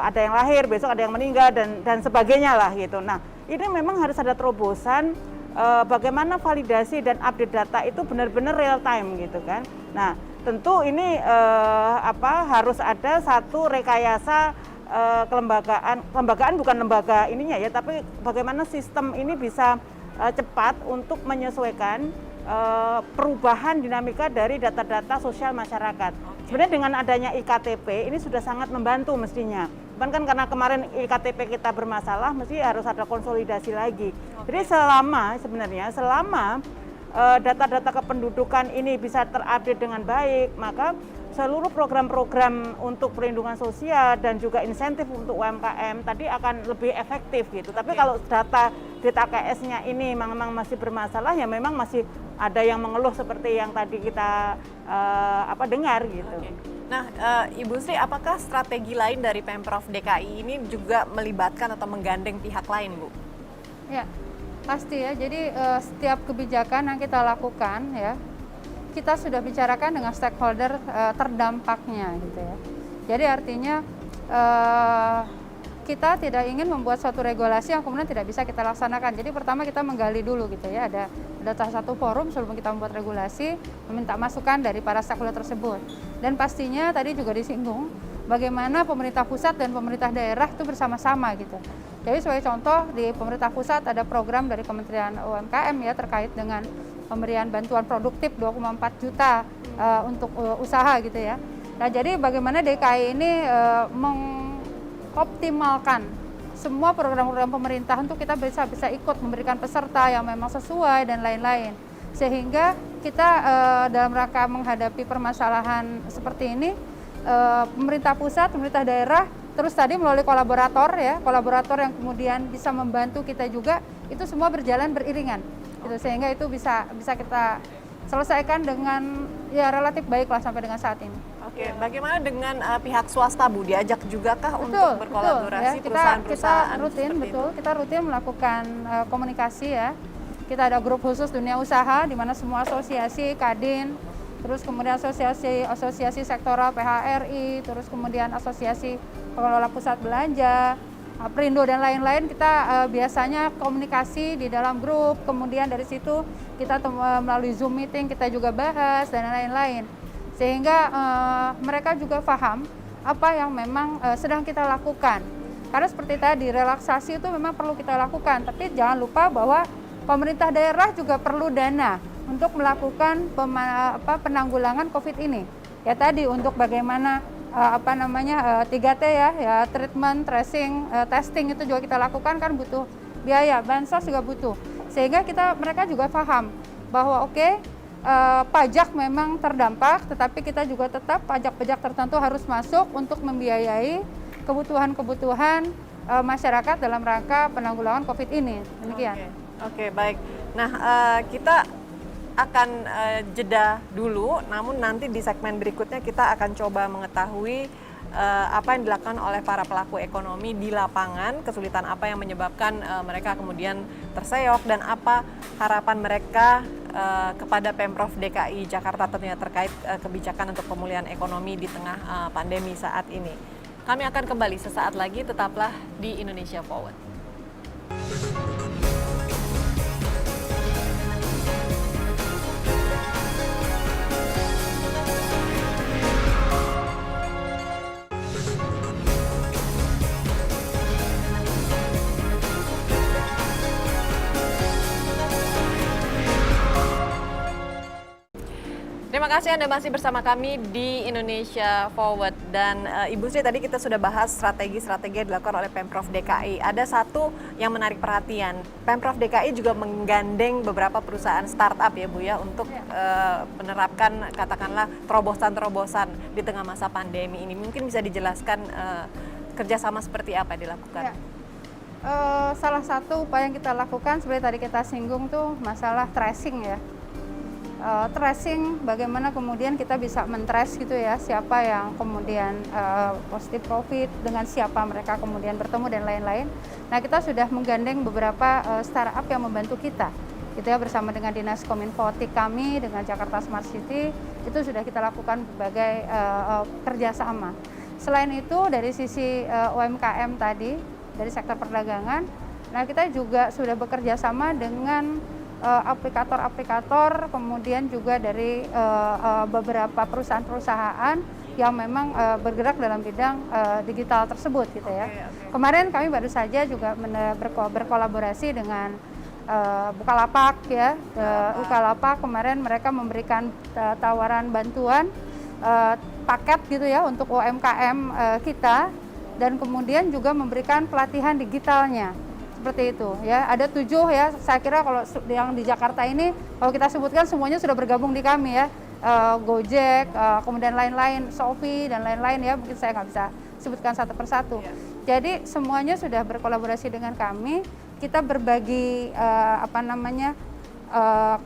ada yang lahir, besok ada yang meninggal dan sebagainya lah gitu. Nah, ini memang harus ada terobosan bagaimana validasi dan update data itu benar-benar real time gitu kan. Nah, tentu ini harus ada satu rekayasa kelembagaan bukan lembaga ininya ya, tapi bagaimana sistem ini bisa cepat untuk menyesuaikan perubahan dinamika dari data-data sosial masyarakat. Sebenarnya dengan adanya IKTP ini sudah sangat membantu mestinya. Cuman kan karena kemarin IKTP kita bermasalah, mesti harus ada konsolidasi lagi. Jadi selama data-data kependudukan ini bisa terupdate dengan baik, maka seluruh program-program untuk perlindungan sosial dan juga insentif untuk UMKM tadi akan lebih efektif gitu. Tapi kalau data DTKS-nya ini memang masih bermasalah, ya memang masih ada yang mengeluh seperti yang tadi kita dengar gitu. Nah, Ibu Sri, apakah strategi lain dari Pemprov DKI ini juga melibatkan atau menggandeng pihak lain, Bu? Ya, pasti ya. Jadi setiap kebijakan yang kita lakukan ya, kita sudah bicarakan dengan stakeholder terdampaknya gitu ya. Jadi artinya kita tidak ingin membuat suatu regulasi yang kemudian tidak bisa kita laksanakan. Jadi pertama kita menggali dulu gitu ya, ada satu forum sebelum kita membuat regulasi, meminta masukan dari para stakeholder tersebut. Dan pastinya tadi juga disinggung bagaimana pemerintah pusat dan pemerintah daerah itu bersama-sama gitu. Jadi sebagai contoh di pemerintah pusat ada program dari Kementerian UMKM ya terkait dengan pemberian bantuan produktif 2,4 juta untuk usaha gitu ya. Nah jadi bagaimana DKI ini mengoptimalkan semua program-program pemerintah untuk kita bisa ikut memberikan peserta yang memang sesuai dan lain-lain. Sehingga kita dalam rangka menghadapi permasalahan seperti ini, pemerintah pusat, pemerintah daerah, terus tadi melalui kolaborator yang kemudian bisa membantu kita juga, itu semua berjalan beriringan. Gitu, sehingga itu bisa kita selesaikan dengan ya relatif baik lah sampai dengan saat ini. Oke, bagaimana dengan pihak swasta, Bu? Diajak juga kah untuk berkolaborasi ya, perusahaan-perusahaan? Kita rutin melakukan komunikasi ya. Kita ada grup khusus dunia usaha di mana semua asosiasi, Kadin, terus kemudian asosiasi sektoral PHRI, terus kemudian asosiasi pengelola pusat belanja, Perindo dan lain-lain, kita biasanya komunikasi di dalam grup, kemudian dari situ kita melalui Zoom meeting kita juga bahas dan lain-lain. Sehingga mereka juga paham apa yang memang sedang kita lakukan. Karena seperti tadi, relaksasi itu memang perlu kita lakukan, tapi jangan lupa bahwa pemerintah daerah juga perlu dana untuk melakukan penanggulangan COVID ini. Ya tadi untuk bagaimana 3T ya treatment, tracing, testing itu juga kita lakukan kan butuh biaya, bansos juga butuh. Sehingga mereka juga paham bahwa pajak memang terdampak, tetapi kita juga tetap pajak-pajak tertentu harus masuk untuk membiayai kebutuhan-kebutuhan masyarakat dalam rangka penanggulangan COVID ini. Demikian. Oke, baik. Nah, kita akan jeda dulu, namun nanti di segmen berikutnya kita akan coba mengetahui apa yang dilakukan oleh para pelaku ekonomi di lapangan, kesulitan apa yang menyebabkan mereka kemudian terseok, dan apa harapan mereka kepada Pemprov DKI Jakarta tentunya terkait kebijakan untuk pemulihan ekonomi di tengah pandemi saat ini. Kami akan kembali sesaat lagi, tetaplah di Indonesia Forward. Terima kasih Anda masih bersama kami di Indonesia Forward. Dan Ibu Sri, tadi kita sudah bahas strategi-strategi yang dilakukan oleh Pemprov DKI. Ada satu yang menarik perhatian. Pemprov DKI juga menggandeng beberapa perusahaan startup ya Bu ya untuk menerapkan katakanlah terobosan-terobosan di tengah masa pandemi ini. Mungkin bisa dijelaskan kerjasama seperti apa dilakukan? Ya. Salah satu upaya yang kita lakukan seperti tadi kita singgung tuh masalah tracing ya. Tracing bagaimana kemudian kita bisa men-trace gitu ya siapa yang kemudian positif COVID, dengan siapa mereka kemudian bertemu dan lain-lain. Nah, kita sudah menggandeng beberapa startup yang membantu kita gitu ya, bersama dengan Dinas Kominfotik kami dengan Jakarta Smart City itu sudah kita lakukan berbagai kerjasama. Selain itu dari sisi UMKM tadi dari sektor perdagangan, nah kita juga sudah bekerja sama dengan aplikator-aplikator, kemudian juga dari beberapa perusahaan-perusahaan yang memang bergerak dalam bidang digital tersebut gitu ya. Kemarin kami baru saja juga berkolaborasi dengan Bukalapak ya. Bukalapak kemarin mereka memberikan tawaran bantuan paket gitu ya untuk UMKM kita, dan kemudian juga memberikan pelatihan digitalnya. Seperti itu ya, ada 7 ya, saya kira kalau yang di Jakarta ini kalau kita sebutkan semuanya sudah bergabung di kami ya, Gojek, kemudian lain-lain, Shopee dan lain-lain ya, mungkin saya nggak bisa sebutkan satu persatu. Jadi semuanya sudah berkolaborasi dengan kami, kita berbagi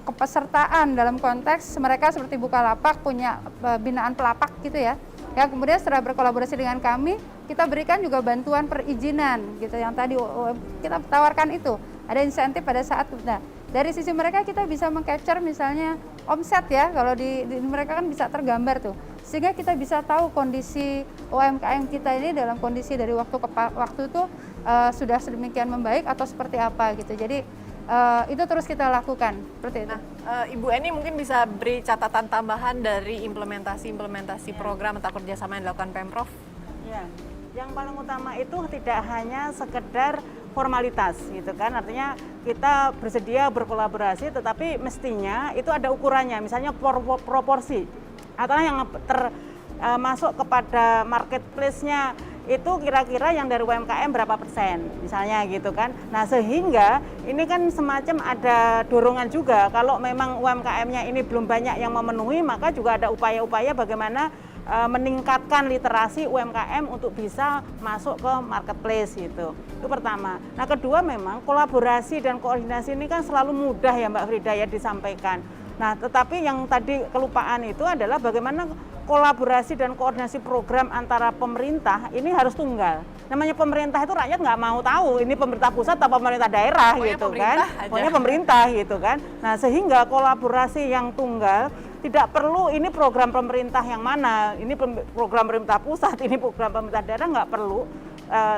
kepesertaan dalam konteks mereka seperti Bukalapak punya binaan pelapak gitu ya. Ya, kemudian setelah berkolaborasi dengan kami, kita berikan juga bantuan perizinan gitu yang tadi kita tawarkan itu. Ada insentif pada saat nah, dari sisi mereka kita bisa meng-capture misalnya omset ya, kalau di mereka kan bisa tergambar tuh. Sehingga kita bisa tahu kondisi UMKM kita ini dalam kondisi dari waktu ke waktu itu sudah sedemikian membaik atau seperti apa gitu. Jadi itu terus kita lakukan seperti itu. Nah, Ibu Eni mungkin bisa beri catatan tambahan dari implementasi program atau kerjasama yang dilakukan Pemprov? Ya, yang paling utama itu tidak hanya sekedar formalitas gitu kan, artinya kita bersedia berkolaborasi, tetapi mestinya itu ada ukurannya, misalnya proporsi atau yang masuk kepada marketplace-nya itu kira-kira yang dari UMKM berapa persen misalnya gitu kan. Nah, sehingga ini kan semacam ada dorongan juga kalau memang UMKM-nya ini belum banyak yang memenuhi, maka juga ada upaya-upaya bagaimana meningkatkan literasi UMKM untuk bisa masuk ke marketplace gitu. Itu pertama. Nah, kedua memang kolaborasi dan koordinasi ini kan selalu mudah ya Mbak Frida ya disampaikan. Nah, tetapi yang tadi kelupaan itu adalah bagaimana kolaborasi dan koordinasi program antara pemerintah ini harus tunggal. Namanya pemerintah itu rakyat nggak mau tahu ini pemerintah pusat atau pemerintah daerah gitu kan. Pokoknya pemerintah gitu kan. Nah, sehingga kolaborasi yang tunggal, tidak perlu ini program pemerintah yang mana, ini program pemerintah pusat, ini program pemerintah daerah, nggak perlu.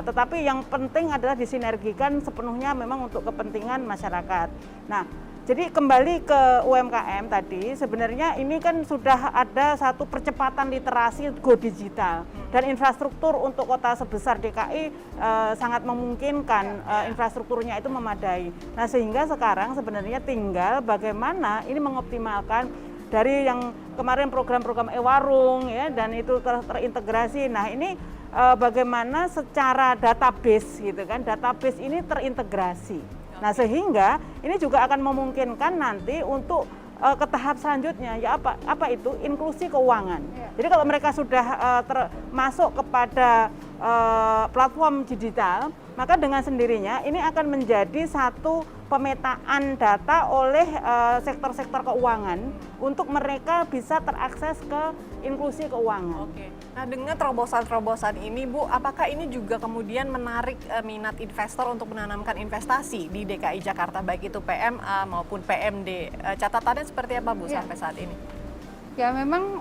Tetapi yang penting adalah disinergikan sepenuhnya memang untuk kepentingan masyarakat. Nah, jadi kembali ke UMKM tadi, sebenarnya ini kan sudah ada satu percepatan literasi go digital dan infrastruktur untuk kota sebesar DKI sangat memungkinkan infrastrukturnya itu memadai. Nah, sehingga sekarang sebenarnya tinggal bagaimana ini mengoptimalkan dari yang kemarin program-program e-warung ya, dan itu terintegrasi. Nah, ini bagaimana secara database gitu kan, database ini terintegrasi. Nah, sehingga ini juga akan memungkinkan nanti untuk ke tahap selanjutnya ya apa itu inklusi keuangan. Jadi kalau mereka sudah termasuk kepada platform digital, maka dengan sendirinya ini akan menjadi satu pemetaan data oleh sektor-sektor keuangan untuk mereka bisa terakses ke inklusi keuangan. Oke. Nah, dengan terobosan-terobosan ini Bu, apakah ini juga kemudian menarik minat investor untuk menanamkan investasi di DKI Jakarta, baik itu PMA maupun PMD? Catatannya seperti apa Bu sampai saat ini? Ya memang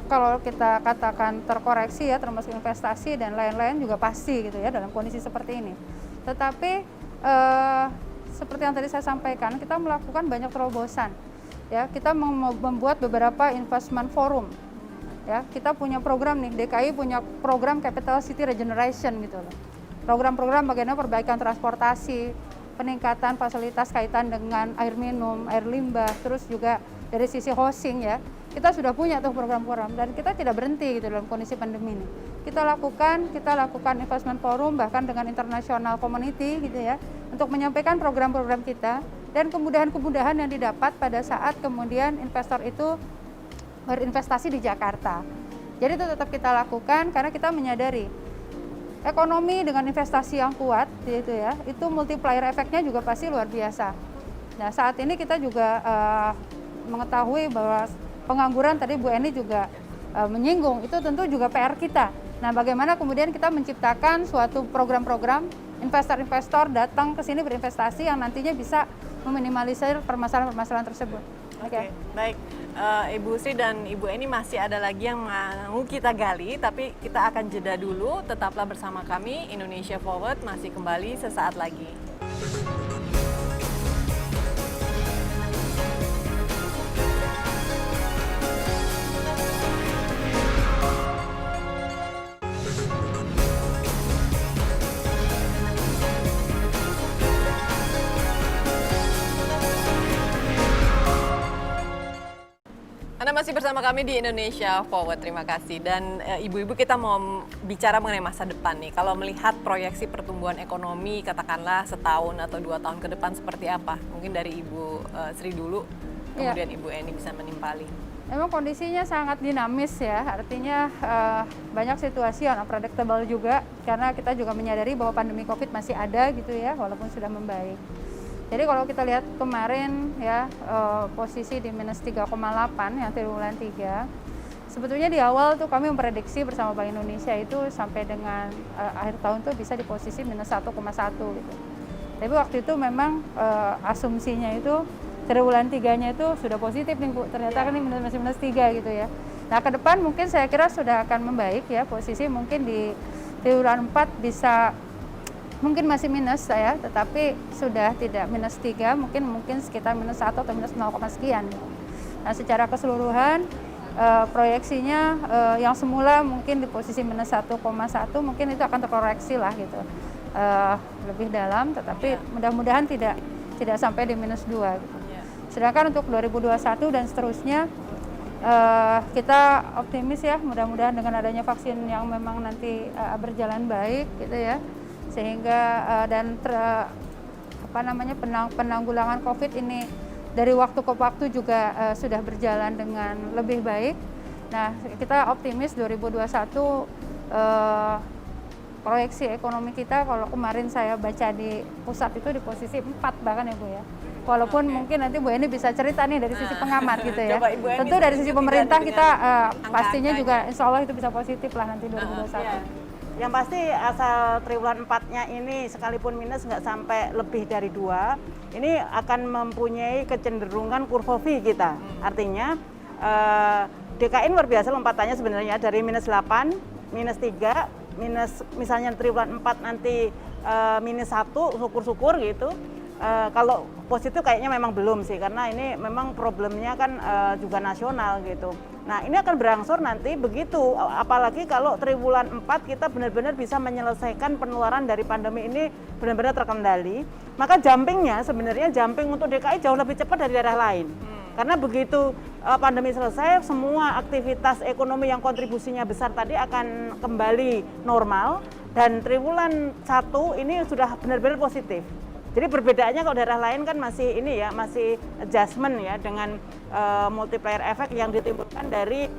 kalau kita katakan terkoreksi ya, termasuk investasi dan lain-lain juga pasti gitu ya dalam kondisi seperti ini. Tetapi seperti yang tadi saya sampaikan, kita melakukan banyak terobosan. Ya, kita membuat beberapa investment forum. Ya, kita punya program nih, DKI punya program Capital City Regeneration gitu loh. Program-program bagaimana perbaikan transportasi, peningkatan fasilitas kaitan dengan air minum, air limbah, terus juga dari sisi housing ya. kita sudah punya tuh program-program dan kita tidak berhenti gitu dalam kondisi pandemi ini. Kita lakukan investment forum bahkan dengan international community gitu ya untuk menyampaikan program-program kita dan kemudahan-kemudahan yang didapat pada saat kemudian investor itu berinvestasi di Jakarta. Jadi itu tetap kita lakukan karena kita menyadari ekonomi dengan investasi yang kuat gitu ya, itu multiplier efeknya juga pasti luar biasa. Nah, saat ini kita juga mengetahui bahwa pengangguran tadi Bu Eni juga menyinggung, itu tentu juga PR kita. Nah, bagaimana kemudian kita menciptakan suatu program-program investor-investor datang ke sini berinvestasi yang nantinya bisa meminimalisir permasalahan-permasalahan tersebut. Oke, baik. Ibu Sri dan Ibu Eni masih ada lagi yang mau kita gali, tapi kita akan jeda dulu. Tetaplah bersama kami, Indonesia Forward masih kembali sesaat lagi. Anda masih bersama kami di Indonesia Forward, terima kasih. Dan ibu-ibu, kita mau bicara mengenai masa depan nih. Kalau melihat proyeksi pertumbuhan ekonomi, katakanlah setahun atau 2 tahun ke depan seperti apa? Mungkin dari Ibu Sri dulu, kemudian Ibu Eni bisa menimpali. Memang kondisinya sangat dinamis ya, artinya banyak situasi yang unpredictable juga, karena kita juga menyadari bahwa pandemi COVID masih ada gitu ya, walaupun sudah membaik. Jadi kalau kita lihat kemarin ya posisi di minus 3,8 yang triwulan 3, sebetulnya di awal tuh kami memprediksi bersama Bank Indonesia itu sampai dengan akhir tahun tuh bisa di posisi minus 1,1 gitu. Tapi waktu itu memang asumsinya itu triwulan 3-nya itu sudah positif nih Bu, ternyata kan ini masih minus 3 gitu ya. Nah ke depan mungkin saya kira sudah akan membaik ya, posisi mungkin di triwulan 4 bisa mungkin masih minus saya, tetapi sudah tidak minus 3, mungkin sekitar minus 1 atau minus 0, sekian. Nah secara keseluruhan proyeksinya yang semula mungkin di posisi minus 1,1 mungkin itu akan terkoreksi lah gitu, lebih dalam, tetapi mudah-mudahan tidak sampai di minus 2 gitu. Sedangkan untuk 2021 dan seterusnya kita optimis ya, mudah-mudahan dengan adanya vaksin yang memang nanti berjalan baik gitu ya, sehingga penanggulangan COVID ini dari waktu ke waktu juga sudah berjalan dengan lebih baik. Nah, kita optimis 2021 proyeksi ekonomi kita, kalau kemarin saya baca di pusat itu di posisi 4 bahkan ya Bu ya. Walaupun mungkin nanti Bu Eni bisa cerita nih dari sisi pengamat gitu ya. Tentu dari sisi pemerintah kita pastinya juga insya Allah itu bisa positif lah nanti 2021. Yang pasti asal triwulan 4-nya ini sekalipun minus nggak sampai lebih dari 2, ini akan mempunyai kecenderungan kurva V kita. Artinya DKI luar biasa lompatannya sebenarnya dari minus 8, minus 3, minus misalnya triwulan 4 nanti minus 1, syukur-syukur gitu. Kalau positif kayaknya memang belum sih, karena ini memang problemnya kan juga nasional gitu. Nah ini akan berangsur nanti begitu, apalagi kalau triwulan 4 kita benar-benar bisa menyelesaikan penularan dari pandemi ini benar-benar terkendali, maka sebenarnya jumping untuk DKI jauh lebih cepat dari daerah lain. Karena begitu pandemi selesai, semua aktivitas ekonomi yang kontribusinya besar tadi akan kembali normal, dan triwulan 1 ini sudah benar-benar positif. Jadi perbedaannya kalau daerah lain kan masih adjustment ya dengan multiplier effect yang ditimbulkan dari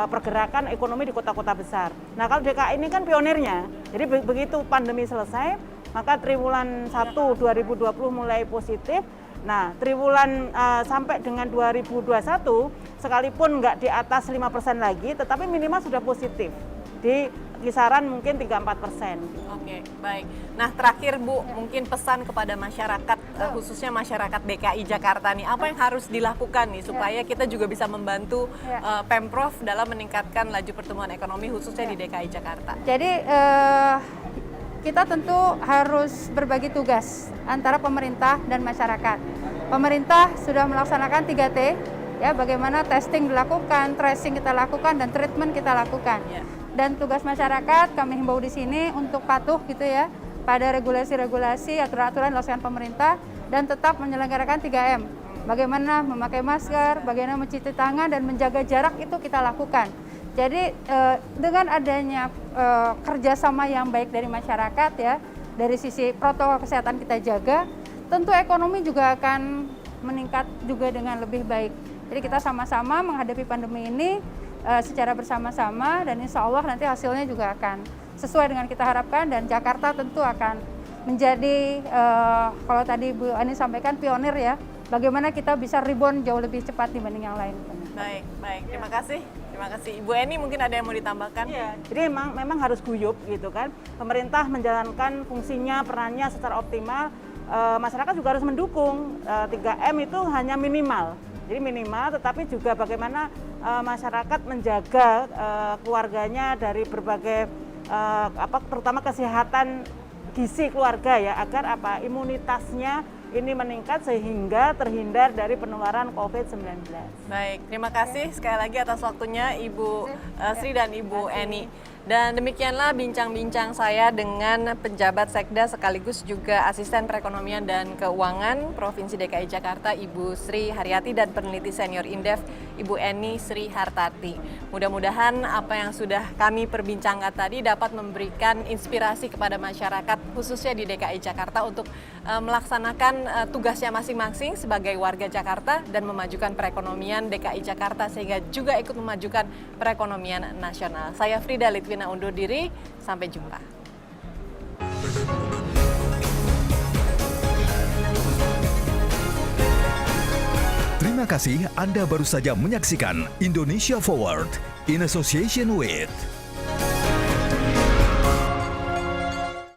pergerakan ekonomi di kota-kota besar. Nah kalau DKI ini kan pionirnya, jadi begitu pandemi selesai, maka triwulan 1 2020 mulai positif. Nah triwulan sampai dengan 2021 sekalipun nggak di atas 5% lagi, tetapi minimal sudah positif di kisaran mungkin 3-4%. Oke, baik. Nah terakhir Bu, mungkin pesan kepada masyarakat, khususnya masyarakat DKI Jakarta nih, apa yang harus dilakukan nih supaya kita juga bisa membantu Pemprov dalam meningkatkan laju pertumbuhan ekonomi khususnya di DKI Jakarta? Jadi kita tentu harus berbagi tugas antara pemerintah dan masyarakat. Pemerintah sudah melaksanakan 3T, ya, bagaimana testing dilakukan, tracing kita lakukan, dan treatment kita lakukan. Dan tugas masyarakat kami himbau di sini untuk patuh gitu ya pada regulasi-regulasi, aturan-aturan yang dilaksanakan pemerintah, dan tetap menyelenggarakan 3M. bagaimana memakai masker, bagaimana mencuci tangan dan menjaga jarak itu kita lakukan. Jadi dengan adanya kerjasama yang baik dari masyarakat ya, dari sisi protokol kesehatan kita jaga, tentu ekonomi juga akan meningkat juga dengan lebih baik. Jadi kita sama-sama menghadapi pandemi ini secara bersama-sama dan insya Allah nanti hasilnya juga akan sesuai dengan kita harapkan dan Jakarta tentu akan menjadi kalau tadi Bu Ani sampaikan pionir ya, bagaimana kita bisa rebound jauh lebih cepat dibanding yang lain. Baik, terima kasih. Terima kasih. Ibu Eni mungkin ada yang mau ditambahkan? Iya, jadi memang harus guyup gitu kan. Pemerintah menjalankan fungsinya, perannya secara optimal, masyarakat juga harus mendukung. 3M itu hanya minimal. Jadi minimal, tetapi juga bagaimana masyarakat menjaga keluarganya dari berbagai terutama kesehatan gizi keluarga ya, agar imunitasnya ini meningkat sehingga terhindar dari penularan COVID-19. Baik, terima kasih sekali lagi atas waktunya Ibu Sri dan Ibu Eni. Dan demikianlah bincang-bincang saya dengan penjabat Sekda sekaligus juga Asisten Perekonomian dan Keuangan Provinsi DKI Jakarta Ibu Sri Haryati dan peneliti senior Indef Ibu Eni Sri Hartati. Mudah-mudahan apa yang sudah kami perbincangkan tadi dapat memberikan inspirasi kepada masyarakat khususnya di DKI Jakarta untuk melaksanakan tugasnya masing-masing sebagai warga Jakarta dan memajukan perekonomian DKI Jakarta sehingga juga ikut memajukan perekonomian nasional. Saya Frida Litwina undur diri, sampai jumpa. Terima kasih Anda baru saja menyaksikan Indonesia Forward in association with